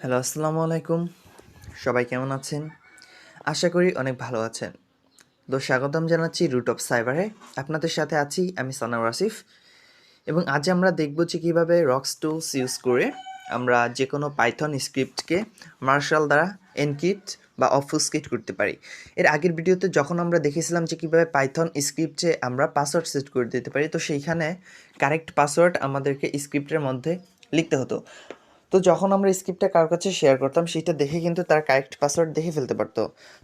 Hello, আসসালামু আলাইকুম। সবাই কেমন আছেন? আশা করি অনেক ভালো আছেন। তো স্বাগতম জানাচ্ছি রুট অফ সাইবারে। আপনাদের সাথে আছি আমি সানাউর আসিফ এবং আজ আমরা দেখব যে কীভাবে রক্স টুলস ইউজ করে আমরা যে কোনো পাইথন স্ক্রিপ্টকে মার্শাল দ্বারা এনক্রিপ্ট বা অবফুসকেট করতে পারি। এর আগের ভিডিওতে যখন আমরা দেখেছিলাম যে কীভাবে পাইথন স্ক্রিপ্টে আমরা পাসওয়ার্ড সেট করে দিতে পারি, তো সেইখানে কারেক্ট পাসওয়ার্ড আমাদেরকে স্ক্রিপ্টের মধ্যে লিখতে হতো। তো যখন আমরা স্ক্রিপ্টটা কারোর কাছে শেয়ার করতাম সেটা দেখে কিন্তু তার কারেক্ট পাসওয়ার্ড দেখে ফেলতে পারতো।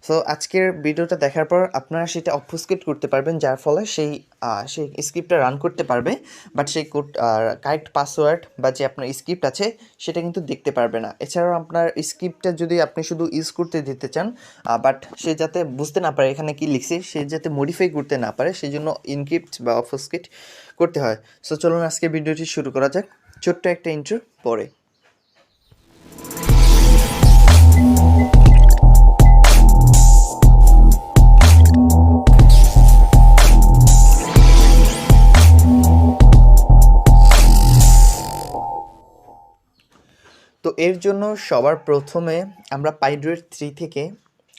সো আজকের ভিডিওটা দেখার পর আপনারা সেটা অবফুসকেট করতে পারবেন, যার ফলে সেই স্ক্রিপ্টটা রান করতে পারবে, বাট সেই কোড কারেক্ট পাসওয়ার্ড বা যে আপনার স্ক্রিপ্ট আছে সেটা কিন্তু দেখতে পারবে না। এছাড়াও আপনার স্ক্রিপ্টটা যদি আপনি শুধু ইউজ করতে দিতে চান, বাট সে যাতে বুঝতে না পারে এখানে কি লিখছে, সে যাতে মডিফাই করতে না পারে, সেই জন্য এনক্রিপ্ট বা অবফুসকেট করতে হয়। সো চলুন আজকে ভিডিওটি শুরু করা যাক ছোট্ট একটা ইন্ট্রো পরে। তো এর জন্য সবার প্রথমে আমরা পাইড্রয়েড 3 থেকে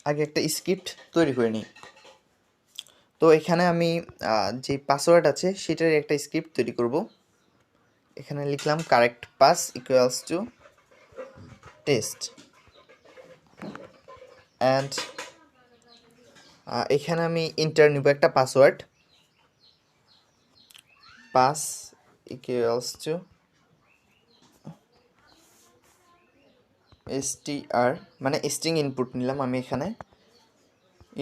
আগে একটা স্ক্রিপ্ট তৈরি করে নিই। তো এখানে আমি যে পাসওয়ার্ড আছে সেটার একটা স্ক্রিপ্ট তৈরি করব। এখানে লিখলাম correct pass equals to test, and এখানে আমি ইন্টার নিব একটা password, pass equals two str, মানে স্ট্রিং ইনপুট নিলাম আমি এখানে,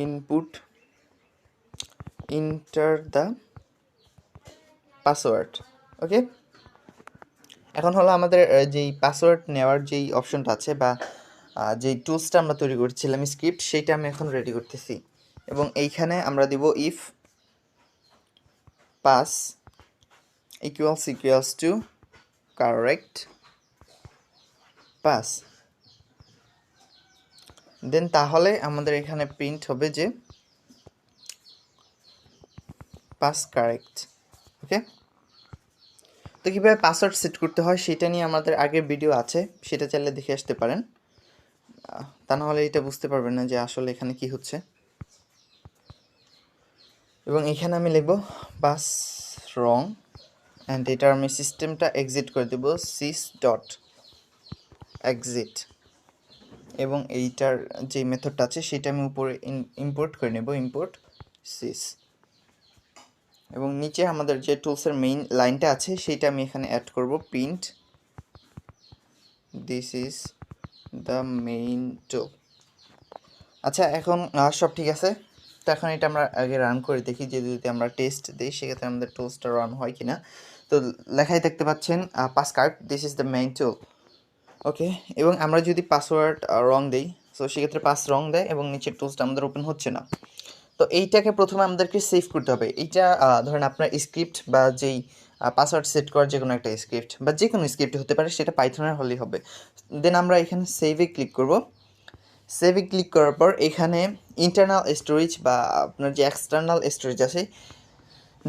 ইনপুট ইন্টার দ্য পাসওয়ার্ড। ওকে, এখন হলো আমাদের যেই পাসওয়ার্ড নেওয়ার যেই অপশনটা আছে বা যেই টুলসটা আমরা তৈরি করছিলাম স্ক্রিপ্ট, সেইটা আমি এখন রেডি করতেছি। এবং এইখানে আমরা দিব if pass equals to correct pass, then তাহলে আমাদের এখানে প্রিন্ট হবে যে পাস কারেক্ট। ওকে, তো কীভাবে পাসওয়ার্ড সেট করতে হয় সেটা নিয়ে আমাদের আগের ভিডিও আছে, সেটা চাইলে দেখে আসতে পারেন, তা নাহলে এটা বুঝতে পারবেন না যে আসলে এখানে কি হচ্ছে। এবং এখানে আমি লিখব পাস রং, অ্যান্ড এটার আমি সিস্টেমটা এক্সিট করে দেব সিস ডট এক্সিট, এবং এইটার যে মেথডটা আছে সেটা আমি উপরে ইম্পোর্ট করে নেব, ইম্পোর্ট সিস, এবং নিচে আমাদের যে টুলসের মেইন লাইনটা আছে সেইটা আমি এখানে অ্যাড করব, print this is the main tool. আচ্ছা, এখন সব ঠিক আছে। তো এখন এটা আমরা আগে রান করে দেখি যে যদি আমরা টেস্ট দিই সেক্ষেত্রে আমাদের টুলসটা রান হয় কিনা। তো লেখাই দেখতে পাচ্ছেন pass correct, this is the main tool. Okay, এবং আমরা যদি পাসওয়ার্ড রং দিই, সো সেক্ষেত্রে পাস রং দেয় এবং নিচের টুলসটা আমাদের ওপেন হচ্ছে না। তো এইটাকে প্রথমে আমাদেরকে সেভ করতে হবে। এইটা ধরেন আপনার স্ক্রিপ্ট বা যেই পাসওয়ার্ড সেট করার যে কোনো একটা স্ক্রিপ্ট বা যে কোনো স্ক্রিপ্ট হতে পারে, সেটা পাইথনের হলেই হবে। দেন আমরা এখানে সেভে ক্লিক করব। সেভে ক্লিক করার পর এখানে ইন্টারনাল স্টোরেজ বা আপনার যে এক্সটার্নাল স্টোরেজ আছে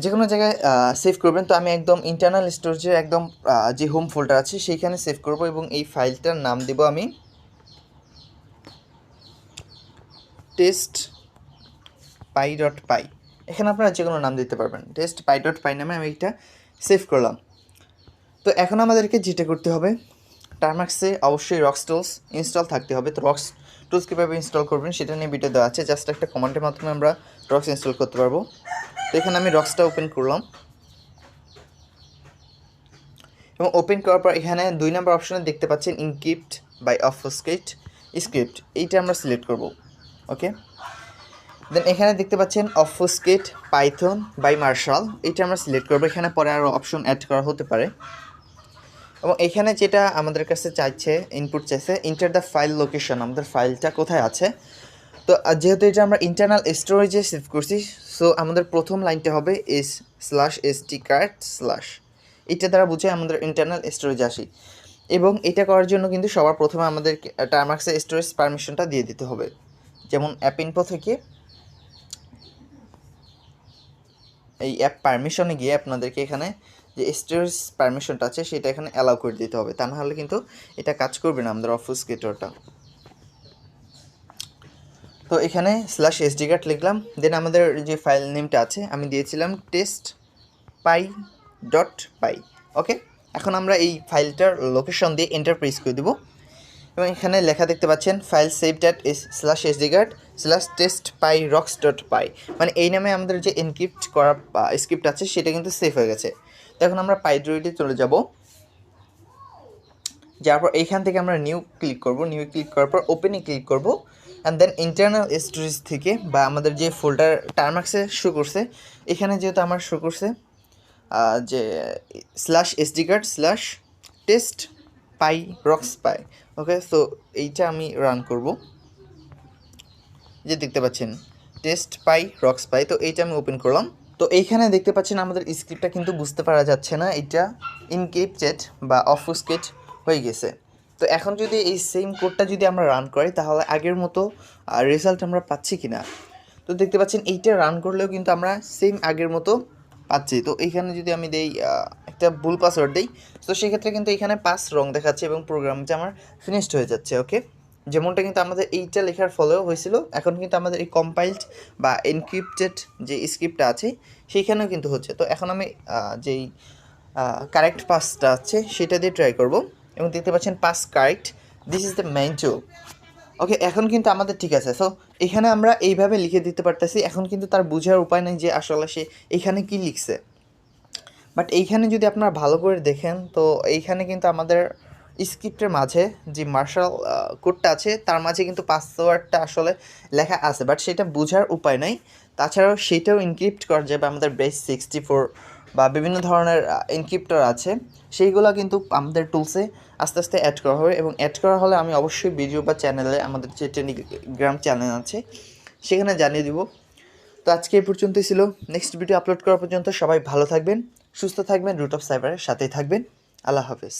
যে কোনো জায়গায় সেভ করবেন। তো আমি একদম ইন্টারনাল স্টোরেজে একদম যে হোম ফোল্ডার আছে সেইখানে সেভ করব, এবং এই ফাইলটার নাম দেব আমি টেস্ট পাই ডট পাই। এখানে আপনারা যে কোনো নাম দিতে পারবেন, টেস্ট পাই ডট পাই নামে আমি এটা সেভ করলাম। তো এখন আমাদেরকে যেটা করতে হবে, টার্মাক্সে অবশ্যই রক্স টুলস ইনস্টল থাকতে হবে। তো রক্স টুলস কীভাবে ইনস্টল করবেন সেটা নিয়ে ভিডিও দেওয়া আছে, জাস্ট একটা কমান্ডের মাধ্যমে আমরা রক্স ইনস্টল করতে পারবো। তো এখানে আমি রক্সটা ওপেন করলাম, এবং ওপেন করার পর এখানে 2 নম্বর অপশনে দেখতে পাচ্ছেন এনক্রিপ্ট বাই অবফুসকেট স্ক্রিপ্ট, এইটা আমরা সিলেক্ট করব। ওকে, দেন এখানে দেখতে পাচ্ছেন অবফুসকেট পাইথন বাই মার্শাল, এটা আমরা সিলেক্ট করবো। এখানে পরে আরও অপশন অ্যাড করা হতে পারে। এবং এখানে যেটা আমাদের কাছে চাইছে, ইনপুট চাইছে ইন্টার দ্য ফাইল লোকেশন, আমাদের ফাইলটা কোথায় আছে। তো যেহেতু এটা আমরা ইন্টারনাল স্টোরেজে সেভ করছি, সো আমাদের প্রথম লাইনটা হবে /sd_card/, এটা দ্বারা বুঝে আমাদের ইন্টারনাল স্টোরেজে আসি। এবং এটা করার জন্য কিন্তু সবার প্রথমে আমাদের টার্মাক্সে স্টোরেজ পারমিশনটা দিয়ে দিতে হবে। যেমন অ্যাপ ইনফো থেকে এই অ্যাপ পারমিশনে গিয়ে আপনাদেরকে এখানে যে স্টোরেজ পারমিশনটা আছে সেটা এখানে অ্যালাউ করে দিতে হবে, তা না হলে কিন্তু এটা কাজ করবে না আমাদের অবফুসকেটরটা। তো এখানে /sd কার্ড লিখলাম, দেন আমাদের যে ফাইল নেমটা আছে আমি দিয়েছিলাম testpy.py। ওকে, এখন আমরা এই ফাইলটার লোকেশন দিয়ে এন্টার প্রেস করে দেবো এবং এখানে লেখা দেখতে পাচ্ছেন file saved at /sd card /testpy rocs.py, মানে এই নামে আমাদের যে এনক্রিপ্ট করা স্ক্রিপ্ট আছে সেটা কিন্তু সেভ হয়ে গেছে। তো এখন আমরা পাইড্রোইডে চলে যাব, যার পর এইখান থেকে আমরা নিউ ক্লিক করব, নিউ ক্লিক করার পর ওপেনে ক্লিক করব অ্যান্ড দেন ইন্টারনাল স্টোরেজ থেকে বা আমাদের যে ফোল্ডার টার্মাক্সে শো করছে, এখানে যেহেতু আমার শো করছে যে /sd কার্ড /testpy rocs.py। ওকে, সো এইটা আমি রান করব, যে দেখতে পাচ্ছেন testpy rocs.py। তো এইটা আমি ওপেন করলাম। তো এইখানে দেখতে পাচ্ছেন আমাদের স্ক্রিপ্টটা কিন্তু বুঝতে পারা যাচ্ছে না, এটা এনক্রিপ্টেড বা অবফুসকেট হয়ে গেছে। তো এখন যদি এই সেম কোডটা যদি আমরা রান করি তাহলে আগের মতো রেজাল্ট আমরা পাচ্ছি কি না। তো দেখতে পাচ্ছেন এইটা রান করলেও কিন্তু আমরা সেম আগের মতো পাচ্ছি। তো এইখানে যদি আমি দেই একটা ভুল পাসওয়ার্ড দিই, তো সেক্ষেত্রে কিন্তু এখানে পাস রং দেখাচ্ছে এবং প্রোগ্রামটা আমার ফিনিশড হয়ে যাচ্ছে। ওকে, যেমনটা কিন্তু আমাদের এইটা লেখার ফলেও হয়েছিল, এখন কিন্তু আমাদের এই কম্পাইলড বা এনক্রিপ্টেড যে স্ক্রিপ্টটা আছে সেইখানেও কিন্তু হচ্ছে। তো এখন আমি যেই কারেক্ট পাসটা আছে সেটা দিয়ে ট্রাই করব এবং দেখতে পাচ্ছেন pass correct, this is the main tool. Okay, এখন কিন্তু আমাদের ঠিক আছে। সো এখানে আমরা এইভাবে লিখে দিতে পারতেছি, এখন কিন্তু তার বোঝার উপায় নেই যে আসলে সে এইখানে কি লিখছে। বাট এইখানে যদি আপনারা ভালো করে দেখেন তো এইখানে কিন্তু আমাদের স্ক্রিপ্টের মাঝে যে মার্শাল কোডটা আছে তার মাঝে কিন্তু পাসওয়ার্ডটা আসলে লেখা আছে, বাট সেটা বোঝার উপায় নাই। তাছাড়াও সেটাও এনক্রিপ্ট করা যাবে আমাদের বেস 64 বা বিভিন্ন ধরনের এনক্রিপ্টর আছে, সেইগুলো কিন্তু আমাদের টুলসে আস্তে আস্তে অ্যাড করা হবে এবং অ্যাড করা হলে আমি অবশ্যই ভিডিও বা চ্যানেলে আমাদের যে টেলিগ্রাম চ্যানেল আছে সেখানে জানিয়ে দিব। তো আজকে এই পর্যন্তই ছিল, নেক্সট ভিডিও আপলোড করা পর্যন্ত সবাই ভালো থাকবেন, সুস্থ থাকবেন, রুট অফ সাইবারের সাথেই থাকবেন। আল্লাহ হাফেজ।